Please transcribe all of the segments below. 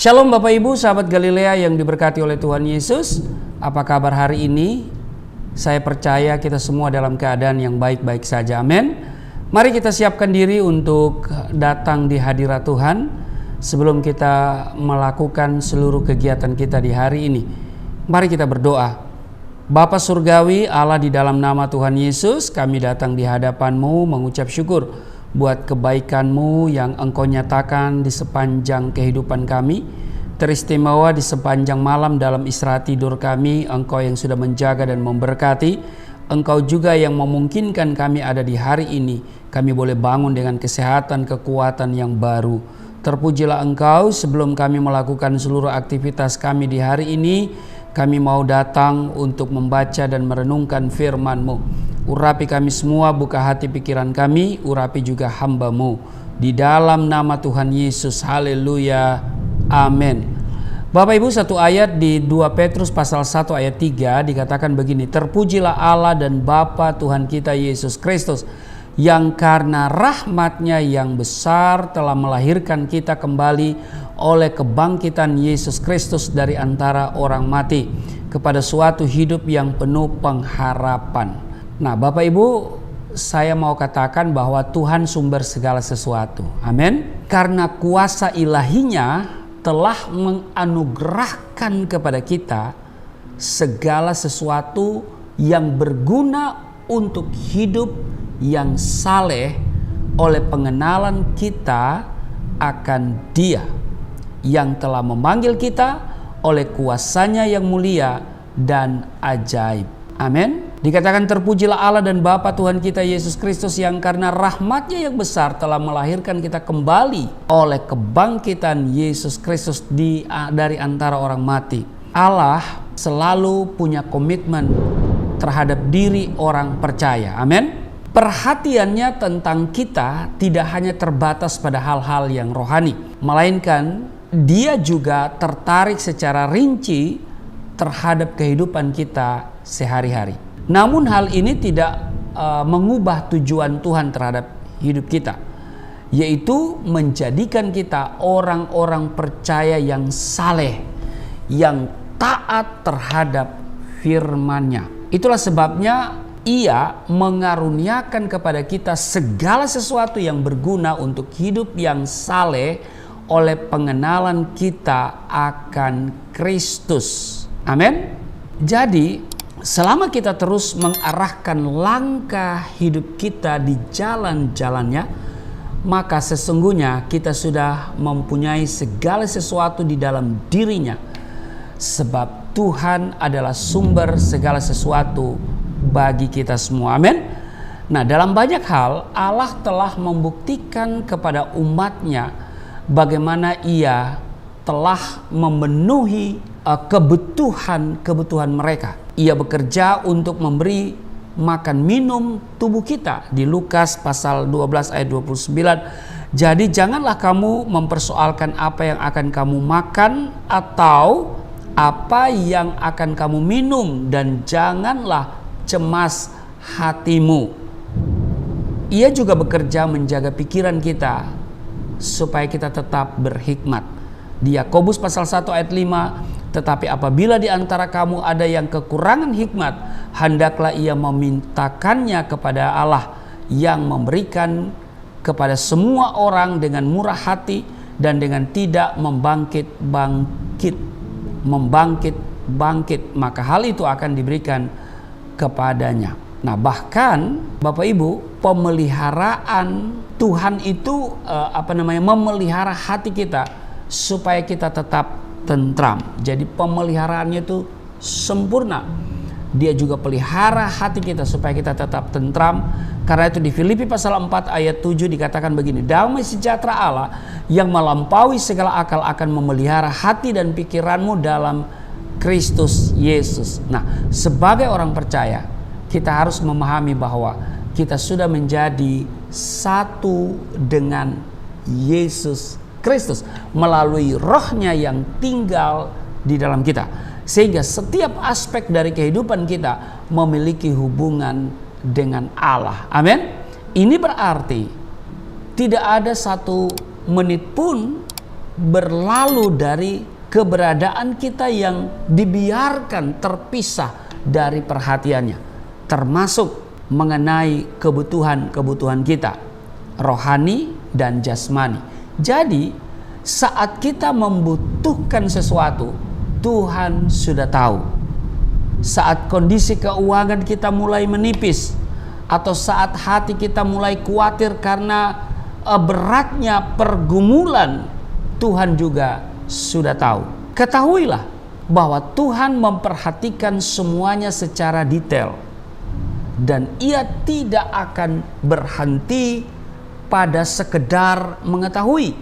Shalom Bapak Ibu, sahabat Galilea yang diberkati oleh Tuhan Yesus. Apa kabar hari ini? Saya percaya kita semua dalam keadaan yang baik-baik saja. Amin. Mari kita siapkan diri untuk datang di hadirat Tuhan sebelum kita melakukan seluruh kegiatan kita di hari ini. Mari kita berdoa. Bapa Surgawi, Allah, di dalam nama Tuhan Yesus, kami datang di hadapan-Mu mengucap syukur buat kebaikan-Mu yang Engkau nyatakan di sepanjang kehidupan kami. Teristimewa di sepanjang malam dalam istirahat tidur kami, Engkau yang sudah menjaga dan memberkati. Engkau juga yang memungkinkan kami ada di hari ini. Kami boleh bangun dengan kesehatan, kekuatan yang baru. Terpujilah Engkau. Sebelum kami melakukan seluruh aktivitas kami di hari ini, kami mau datang untuk membaca dan merenungkan firman-Mu. Urapi kami semua, buka hati pikiran kami, urapi juga hamba-Mu. Di dalam nama Tuhan Yesus, haleluya, amin. Bapak Ibu, satu ayat di 2 Petrus pasal 1 ayat 3 dikatakan begini. Terpujilah Allah dan Bapa Tuhan kita Yesus Kristus, yang karena rahmat-Nya yang besar telah melahirkan kita kembali oleh kebangkitan Yesus Kristus dari antara orang mati kepada suatu hidup yang penuh pengharapan. Nah, Bapak Ibu, saya mau katakan bahwa Tuhan sumber segala sesuatu. Amin. Karena kuasa ilahinya telah menganugerahkan kepada kita segala sesuatu yang berguna untuk hidup yang saleh oleh pengenalan kita akan Dia yang telah memanggil kita oleh kuasanya yang mulia dan ajaib. Amin. Dikatakan terpujilah Allah dan Bapa Tuhan kita Yesus Kristus, yang karena rahmat-Nya yang besar telah melahirkan kita kembali oleh kebangkitan Yesus Kristus dari antara orang mati. Allah selalu punya komitmen terhadap diri orang percaya. Amin. Perhatiannya tentang kita tidak hanya terbatas pada hal-hal yang rohani, melainkan Dia juga tertarik secara rinci terhadap kehidupan kita sehari-hari. Namun hal ini tidak mengubah tujuan Tuhan terhadap hidup kita, yaitu menjadikan kita orang-orang percaya yang saleh, yang taat terhadap firman-Nya. Itulah sebabnya Ia mengaruniakan kepada kita segala sesuatu yang berguna untuk hidup yang saleh oleh pengenalan kita akan Kristus. Amin. Jadi selama kita terus mengarahkan langkah hidup kita di jalan-jalannya, maka sesungguhnya kita sudah mempunyai segala sesuatu di dalam dirinya. Sebab Tuhan adalah sumber segala sesuatu bagi kita semua. Amin. Nah, dalam banyak hal Allah telah membuktikan kepada umat-Nya bagaimana Ia telah memenuhi kebutuhan mereka. Ia bekerja untuk memberi makan minum tubuh kita di Lukas pasal 12 ayat 29. Jadi janganlah kamu mempersoalkan apa yang akan kamu makan atau apa yang akan kamu minum, dan janganlah cemas hatimu. Ia juga bekerja menjaga pikiran kita supaya kita tetap berhikmat. Di Yakobus pasal 1 ayat 5, tetapi apabila di antara kamu ada yang kekurangan hikmat, hendaklah ia memintakannya kepada Allah yang memberikan kepada semua orang dengan murah hati dan dengan tidak membangkit, maka hal itu akan diberikan kepadanya. Nah, bahkan Bapak Ibu, pemeliharaan Tuhan itu memelihara hati kita supaya kita tetap tentram. Jadi pemeliharaannya itu sempurna. Dia juga pelihara hati kita supaya kita tetap tentram. Karena itu di Filipi pasal 4 ayat 7 dikatakan begini. Damai sejahtera Allah yang melampaui segala akal akan memelihara hati dan pikiranmu dalam Kristus Yesus. Nah, sebagai orang percaya, kita harus memahami bahwa kita sudah menjadi satu dengan Yesus Kristus melalui rohnya yang tinggal di dalam kita. Sehingga setiap aspek dari kehidupan kita memiliki hubungan dengan Allah. Amin. Ini berarti tidak ada satu menit pun berlalu dari keberadaan kita yang dibiarkan terpisah dari perhatiannya, termasuk mengenai kebutuhan-kebutuhan kita, rohani dan jasmani. Jadi, saat kita membutuhkan sesuatu, Tuhan sudah tahu. Saat kondisi keuangan kita mulai menipis, atau saat hati kita mulai khawatir karena beratnya pergumulan, Tuhan juga sudah tahu. Ketahuilah bahwa Tuhan memperhatikan semuanya secara detail. Dan ia tidak akan berhenti pada sekedar mengetahui,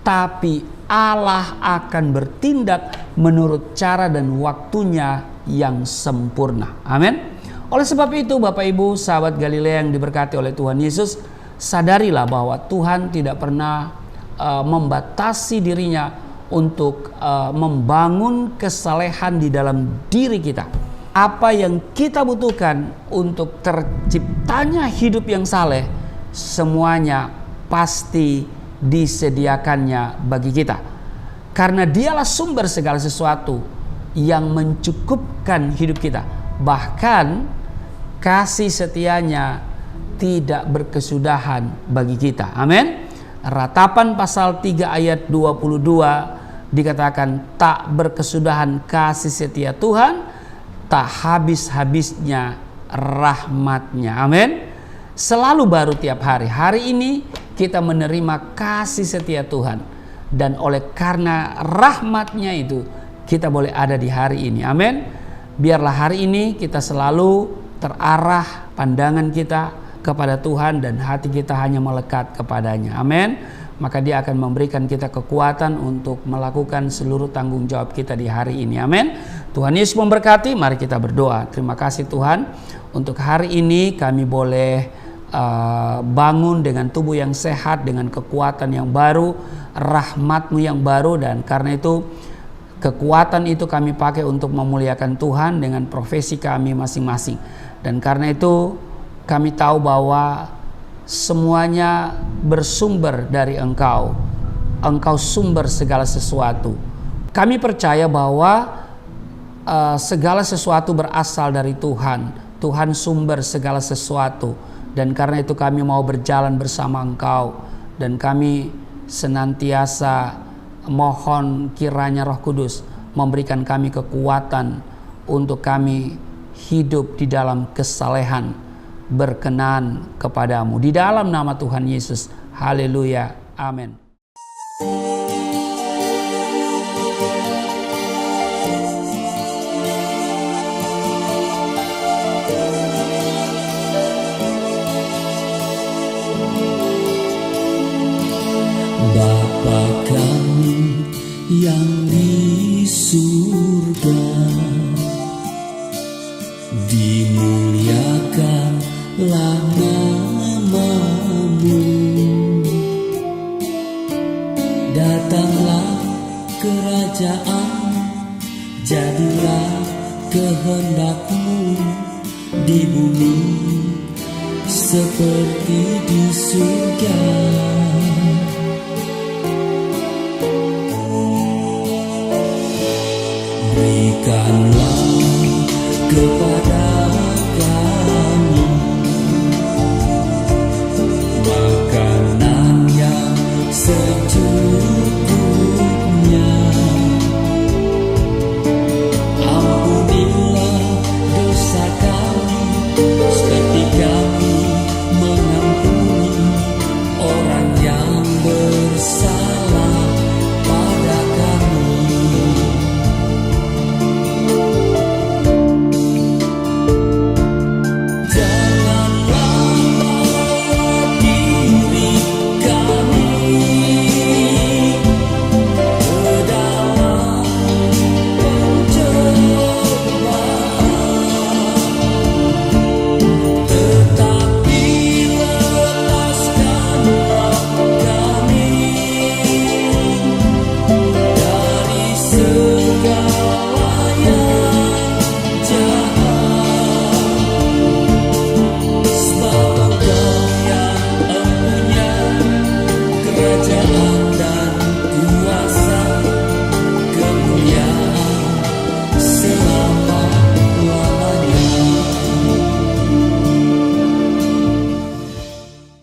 tapi Allah akan bertindak menurut cara dan waktunya yang sempurna. Amin. Oleh sebab itu, Bapak Ibu, sahabat Galilea yang diberkati oleh Tuhan Yesus, sadarilah bahwa Tuhan tidak pernah membatasi dirinya untuk membangun kesalehan di dalam diri kita. Apa yang kita butuhkan untuk terciptanya hidup yang saleh, semuanya pasti disediakannya bagi kita. Karena dialah sumber segala sesuatu yang mencukupkan hidup kita. Bahkan kasih setianya tidak berkesudahan bagi kita. Amin. Ratapan pasal 3 ayat 22 dikatakan, tak berkesudahan kasih setia Tuhan, tak habis-habisnya rahmatnya. Amin. Selalu baru tiap hari. Hari ini kita menerima kasih setia Tuhan, dan oleh karena rahmatnya itu kita boleh ada di hari ini. Amin. Biarlah hari ini kita selalu terarah pandangan kita kepada Tuhan dan hati kita hanya melekat kepadanya. Amin. Maka Dia akan memberikan kita kekuatan untuk melakukan seluruh tanggung jawab kita di hari ini. Amin. Tuhan Yesus memberkati. Mari kita berdoa. Terima kasih Tuhan, untuk hari ini kami boleh bangun dengan tubuh yang sehat, dengan kekuatan yang baru, rahmat-Mu yang baru, dan karena itu kekuatan itu kami pakai untuk memuliakan Tuhan dengan profesi kami masing-masing. Dan karena itu kami tahu bahwa semuanya bersumber dari Engkau. Engkau sumber segala sesuatu. Kami percaya bahwa segala sesuatu berasal dari Tuhan. Tuhan sumber segala sesuatu. Dan karena itu kami mau berjalan bersama Engkau. Dan kami senantiasa mohon kiranya Roh Kudus memberikan kami kekuatan untuk kami hidup di dalam kesalehan, berkenan kepadamu. Di dalam nama Tuhan Yesus. Haleluya. Amin. Bapa kami yang di surga, dimuliakanlah nama-Mu. Datanglah kerajaan, jadilah kehendak-Mu di bumi seperti di surga. Berikanlah kepada kami makanan yang